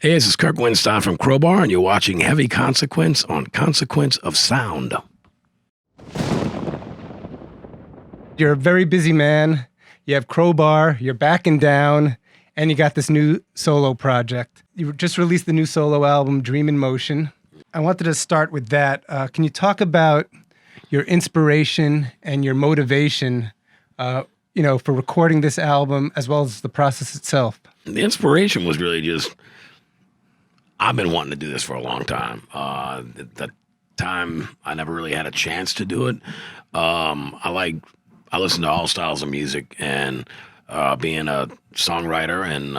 Hey, this is Kirk Windstein from Crowbar, and you're watching Heavy Consequence on Consequence of Sound. You're a very busy man. You have Crowbar, you're backing down, and you got this new solo project. You just released the new solo album, Dream in Motion. I wanted to start with that. Can you talk about your inspiration and your motivation, for recording this album, as well as the process itself? The inspiration was really just, I've been wanting to do this for a long time. The time I never really had a chance to do it. I listen to all styles of music, and being a songwriter and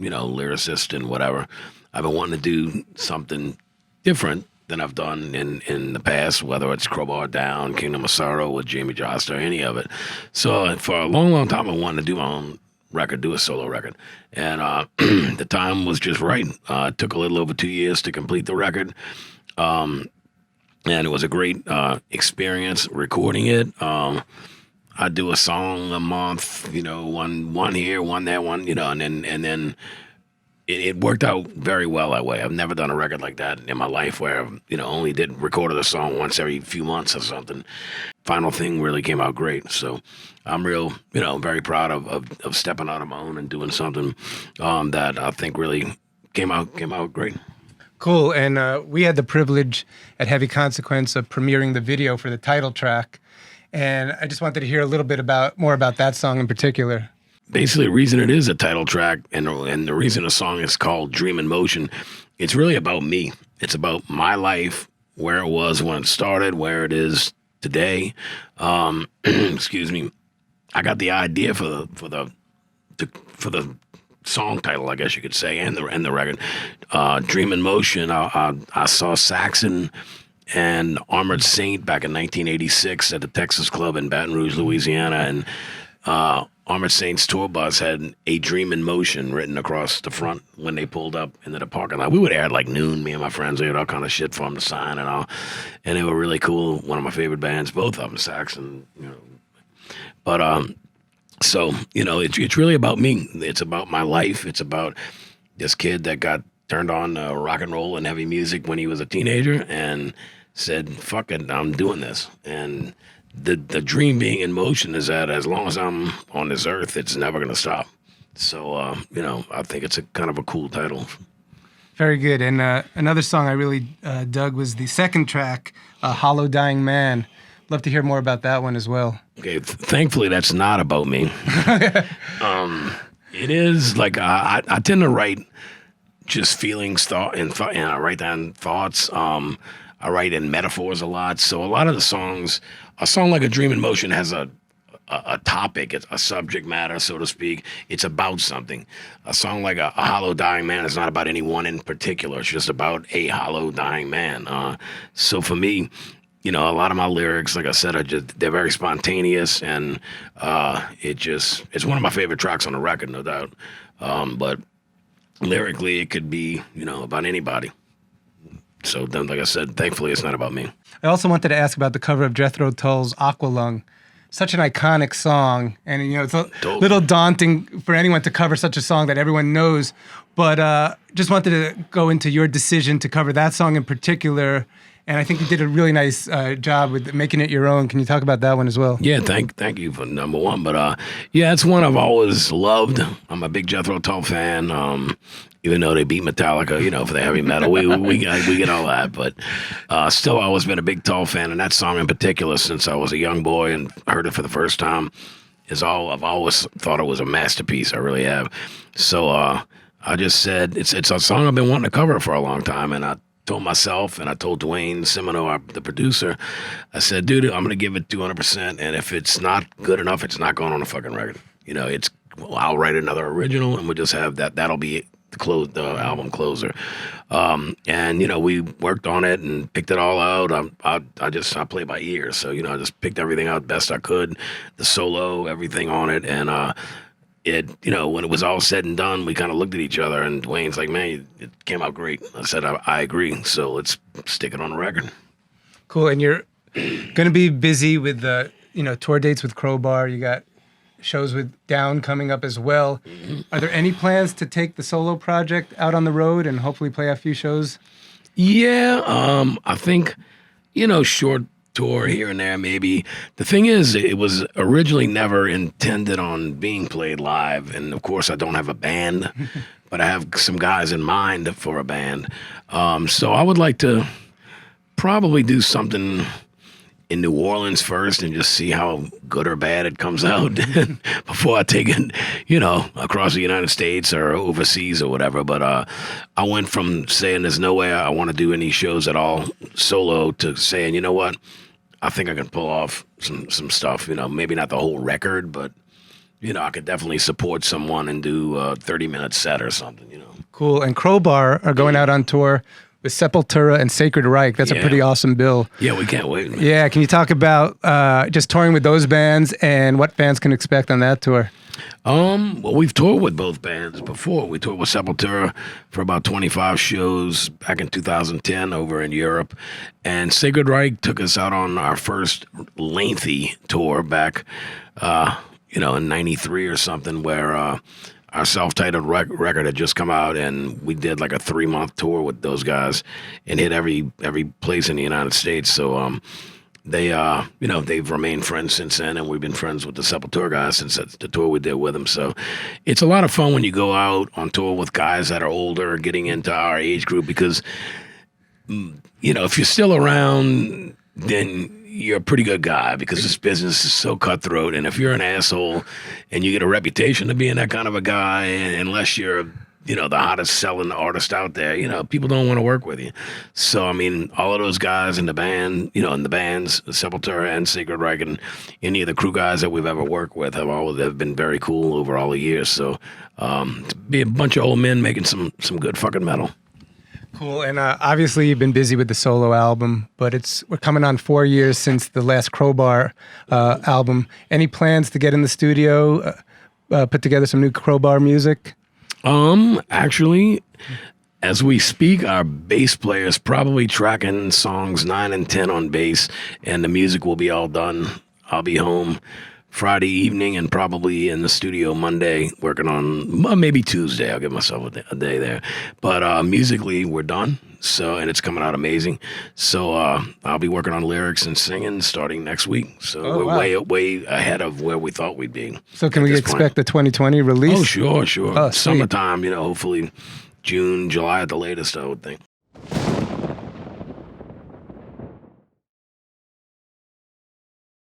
lyricist and whatever, I've been wanting to do something different than I've done in the past, whether it's Crowbar Down, Kingdom of Sorrow with Jamie Jost, or any of it. So for a long, long time, I wanted to do my own record, do a solo record. And the time was just right. It took a little over 2 years to complete the record. And it was a great experience recording it. I do a song a month, one here, one there, one, and then it worked out very well that way. I've never done a record like that in my life where I've, only recorded a song once every few months or something. Final thing really came out great. So I'm real, very proud of stepping out on my own and doing something that I think really came out great. Cool. And we had the privilege at Heavy Consequence of premiering the video for the title track. And I just wanted to hear a little bit more about that song in particular. Basically, the reason it is a title track and the reason the song is called Dream in Motion, it's really about me. It's about my life, where it was when it started, where it is today. Excuse me. I got the idea for the song title, I guess you could say, and the record. Dream in Motion. I saw Saxon and Armored Saint back in 1986 at the Texas Club in Baton Rouge, Louisiana, and Armored Saint's tour bus had A Dream in Motion written across the front when they pulled up into the parking lot. We were there at like noon, me and my friends. They had all kind of shit for them to sign and all. And they were really cool. One of my favorite bands, both of them, Saxon, But, so, it's really about me. It's about my life. It's about this kid that got turned on to rock and roll and heavy music when he was a teenager and said, fuck it, I'm doing this. And the dream being in motion is that as long as I'm on this earth, it's never going to stop. So, I think it's a kind of a cool title. Very good. And another song I really dug was the second track, Hollow Dying Man. Love to hear more about that one as well. Okay, thankfully that's not about me. It is like I tend to write just feelings, and I write down thoughts. I write in metaphors a lot. So a lot of the songs, a song like A Dream in Motion has a topic, it's a subject matter, so to speak. It's about something. A song like a Hollow Dying Man is not about anyone in particular. It's just about a hollow dying man. So for me, a lot of my lyrics, like I said, they're very spontaneous, and it's one of my favorite tracks on the record, no doubt. But lyrically, it could be, about anybody. So then, like I said, thankfully, it's not about me. I also wanted to ask about the cover of Jethro Tull's Aqualung. Such an iconic song, and it's a little daunting for anyone to cover such a song that everyone knows. But just wanted to go into your decision to cover that song in particular. And I think you did a really nice job with making it your own. Can you talk about that one as well? Yeah, thank you for number one. But yeah, it's one I've always loved. I'm a big Jethro Tull fan. Even though they beat Metallica, for the heavy metal, we get all that. But still, always been a big Tull fan, and that song in particular, since I was a young boy and heard it for the first time, I've always thought it was a masterpiece. I really have. So I just said it's a song I've been wanting to cover for a long time, and I told myself, and I told Dwayne Simino, the producer, I said, dude, I'm going to give it 200%, and if it's not good enough, it's not going on the fucking record. I'll write another original, and we'll just have that. That'll be the album closer. And, we worked on it and picked it all out. I play by ear, so, I just picked everything out best I could, the solo, everything on it, and when it was all said and done, we kind of looked at each other, and Dwayne's like, man, it came out great. I said, I agree, so let's stick it on the record. Cool, and you're going to be busy with the, tour dates with Crowbar. You got shows with Down coming up as well. Are there any plans to take the solo project out on the road and hopefully play a few shows? Yeah, I think, short tour here and there maybe. The thing is, it was originally never intended on being played live, and of course I don't have a band, but I have some guys in mind for a band. So I would like to probably do something in New Orleans first and just see how good or bad it comes out before I take it, across the United States or overseas or whatever. But I went from saying there's no way I want to do any shows at all solo to saying, you know what, I think I can pull off some stuff, maybe not the whole record, but, I could definitely support someone and do a 30-minute set or something, Cool. And Crowbar are going out on tour with Sepultura and Sacred Reich. That's a pretty awesome bill. Yeah, we can't wait, man. Yeah, can you talk about just touring with those bands and what fans can expect on that tour? Well, we've toured with both bands before. We toured with Sepultura for about 25 shows back in 2010 over in Europe. And Sacred Reich took us out on our first lengthy tour back, in 93 or something, where our self-titled record had just come out, and we did like a 3-month tour with those guys and hit every place in the United States. So they've remained friends since then, and we've been friends with the Sepultura guys since the tour we did with them. So it's a lot of fun when you go out on tour with guys that are older, getting into our age group, because if you're still around, then you're a pretty good guy, because this business is so cutthroat. And if you're an asshole and you get a reputation of being that kind of a guy, unless you're, the hottest selling artist out there, people don't want to work with you. So, I mean, all of those guys in the band, in the bands, Sepultura and Sacred Reich, and any of the crew guys that we've ever worked with have been very cool over all the years. So, to be a bunch of old men making some good fucking metal. Cool. And obviously you've been busy with the solo album, but we're coming on 4 years since the last Crowbar album. Any plans to get in the studio, put together some new Crowbar music? Actually, as we speak, our bass player is probably tracking songs 9 and 10 on bass, and the music will be all done. I'll be home Friday evening and probably in the studio Monday working on, maybe Tuesday. I'll give myself a day there. But musically, we're done. So, and it's coming out amazing. So I'll be working on lyrics and singing starting next week. So we're way ahead of where we thought we'd be. So can we expect the 2020 release? Oh, sure. Oh, Summertime, hopefully June, July at the latest, I would think.